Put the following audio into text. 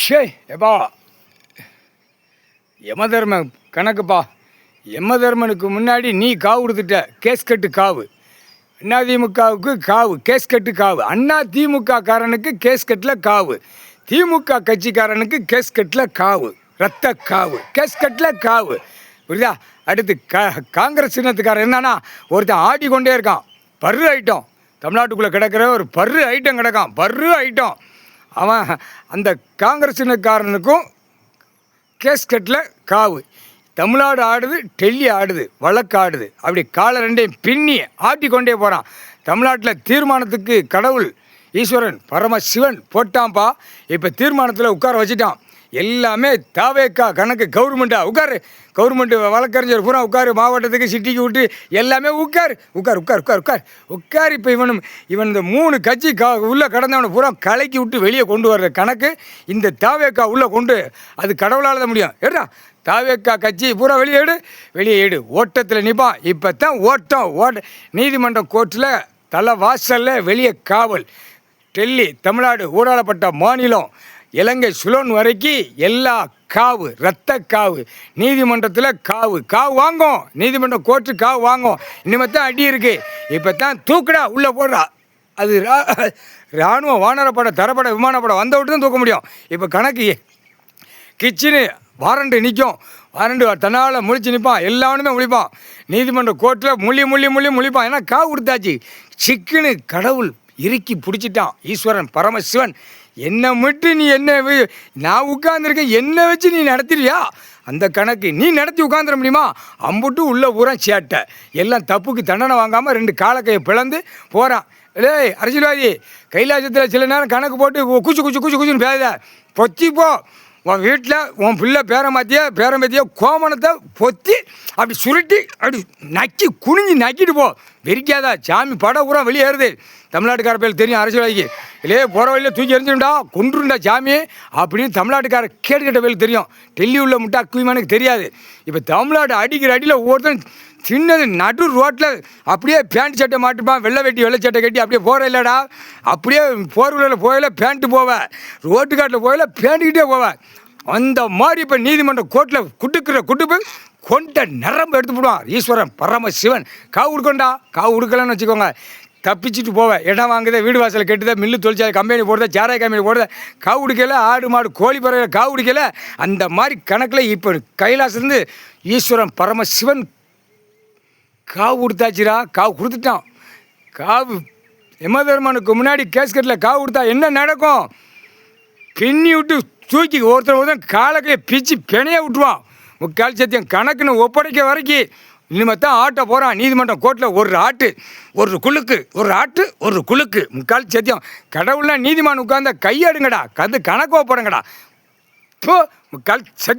ஷே எப்பா யமதர்ம கணக்குப்பா. யமதர்மனுக்கு முன்னாடி நீ காவு கொடுத்துட்ட. கேஸ்கட்டு காவு. அதிமுகவுக்கு காவு, கேஸ்கட்டு காவு. திமுக காரனுக்கு கேஸ்கட்டில் காவு. திமுக கட்சிக்காரனுக்கு கேஸ்கட்டில் காவு, ரத்த காவு, கேஸ்கட்டில் காவு. புரியுதா? அடுத்து காங்கிரஸ் சின்னத்துக்காரன் என்னன்னா ஒருத்தன் ஆடிக்கொண்டே இருக்கான். பர்ரு ஐட்டம் தமிழ்நாட்டுக்குள்ளே கிடக்கிற ஒரு பர்ரு ஐட்டம் கிடக்கான். பர்ரு ஐட்டம் அவன் அந்த காங்கிரஸ் சின்னக்காரனுக்கும் கேஸ்கட்டில் காவு. தமிழ்நாடு ஆடுது, டெல்லி ஆடுது, வழக்கு ஆடுது. அப்படி காலை ரெண்டையும் பின்னி ஆட்டிக்கொண்டே போகிறான். தமிழ்நாட்டில் தீர்மானத்துக்கு கடவுள் ஈஸ்வரன் பரமசிவன் போட்டான்ப்பா. இப்போ தீர்மானத்தில் உட்கார வச்சுட்டான். எல்லாமே தாவேக்கா கணக்கு. கவர்மெண்ட்டா உட்காரு, கவர்மெண்ட்டு வழக்கறிஞர் பூரா உட்காரு, மாவட்டத்துக்கு சிட்டிக்கு விட்டு எல்லாமே உட்கார் உட்கார் உட்கார் உட்கார் உட்கார் உட்கார். இப்போ இவன் இந்த 3 கட்சி உள்ளே கடந்தவனை பூரா கலக்கி விட்டு வெளியே கொண்டு வர்ற கணக்கு இந்த தாவேக்கா உள்ளே கொண்டு, அது கடவுளால் தான் முடியும். ஏடா தாவேக்கா கட்சி பூரா வெளியே எடு ஓட்டத்தில் நிற்பான். இப்போ தான் ஓட்ட நீதிமன்ற கோர்ட்டில் தலை வாசலில் வெளியே காவல். டெல்லி தமிழ்நாடு ஊடாடப்பட்ட மாநிலம் இலங்கை சுலோன் வரைக்கும் எல்லா காவு, ரத்த காவு. நீதிமன்றத்தில் காவு வாங்கும். நீதிமன்றம் கோர்ட்டு காவு வாங்கும். இனிமேல் தான் அடி இருக்குது. இப்போ தான் தூக்குடா உள்ளே போடுறா. அது இராணுவ வானரப்படை, தரப்படை, விமானப்படை வந்த விட்டு தான் தூக்க முடியும். இப்போ கணக்கு கிச்சனு வாரண்டு நிற்கும். வாரண்டு தன்னால் முழிச்சு நிற்பான். எல்லாவனுமே முழிப்பான். நீதிமன்ற கோர்ட்டில் முழிப்பான். ஏன்னா காவு கொடுத்தாச்சு. சிக்குன்னு கடவுள் இறுக்கி பிடிச்சிட்டான். ஈஸ்வரன் பரமசிவன் என்னை விட்டு நீ என்ன, நான் உட்காந்துருக்கேன், என்னை வச்சு நீ நடத்திடுவியா? அந்த கணக்கு நீ நடத்தி உட்காந்துட முடியுமா? அம்புட்டு உள்ள பூரா சேட்டை. எல்லாம் தப்புக்கு தண்டனை வாங்காமல் 2 காலக்கையை பிளந்து போகிறான். ஏய் அரசியல்வாதி, கைலாசத்தில் சில நேரம் கணக்கு போட்டு குச்சுன்னு பேத பொத்திப்போ. உன் வீட்டில் உன் பிள்ளை பேரம்பத்தியோ கோமணத்தை பொத்தி அப்படி சுருட்டி அப்படி குனிஞ்சு நக்கிட்டு போ. வெறிக்காதா? சாமி படம் பூரா வெளியேறுது. தமிழ்நாட்டுக்கார பேர் தெரியும் அரசியல்வாதிக்கு. இல்லையே போகிற வழியில் தூக்கி எரிஞ்சுண்டா கொன்றுண்டா சாமி அப்படின்னு தமிழ்நாட்டுக்கார கேட்டுக்கிட்ட பேர் தெரியும். டெல்லி உள்ள முட்டா குயிமானுக்கு தெரியாது. இப்போ தமிழ்நாடு அடிக்கிற அடியில் ஒவ்வொருத்தன் சின்னது நடு ரோட்டில் அப்படியே பேண்ட் சட்டை மாட்டுப்பான். வெள்ளை சட்டை கட்டி அப்படியே போகிற இல்லைடா. அப்படியே போர்வீலரில் போகல பேண்ட்டு போவேன், ரோட்டுக்காட்டில் போகல பேண்ட்டுக்கிட்டே போவேன். அந்த மாதிரி இப்போ நீதிமன்ற கோர்ட்டில் குட்டுப்பு கொண்ட நரம்பு எடுத்து போடுவான். ஈஸ்வரன் பரமசிவன் காவு கொடுக்கலன்னு வச்சுக்கோங்க, தப்பிச்சுட்டு போவேன். இடம் வாங்குதே, வீடு வாசலை கெட்டுதே, மில்லு தொழிற்சாலை கம்பெனி போடுறத, சாராய கம்பெனி போடுறத, காவு குடிக்கல, ஆடு மாடு கோழி பறவை காவு குடிக்கல. அந்த மாதிரி கணக்கில் இப்போ கைலாசிலேருந்து ஈஸ்வரன் பரமசிவன் காவு கொடுத்தாச்சுரா. காவு கொடுத்துட்டான். காவு யமதர்மனுக்கு முன்னாடி கேஸ்கட்டில் காவு கொடுத்தா என்ன நடக்கும்? பின்னி விட்டு தூக்கி ஒருத்தர் காலக்கையை பிச்சு பிணைய விட்டுருவான். முக்கால் சத்தியம் கணக்குன்னு ஒப்படைக்க வரைக்கும் இனிமேல் தான் ஆட்ட போகிறான். நீதிமன்றம் கோர்ட்டில் ஒரு குலுக்கு முக்கால் சத்தியம். கடவுள்னா நீதிமான் உட்கார்ந்த கையாடுங்கடா, கணக்கு ஒப்படைங்கடா. முக்கால் சத்தியம்.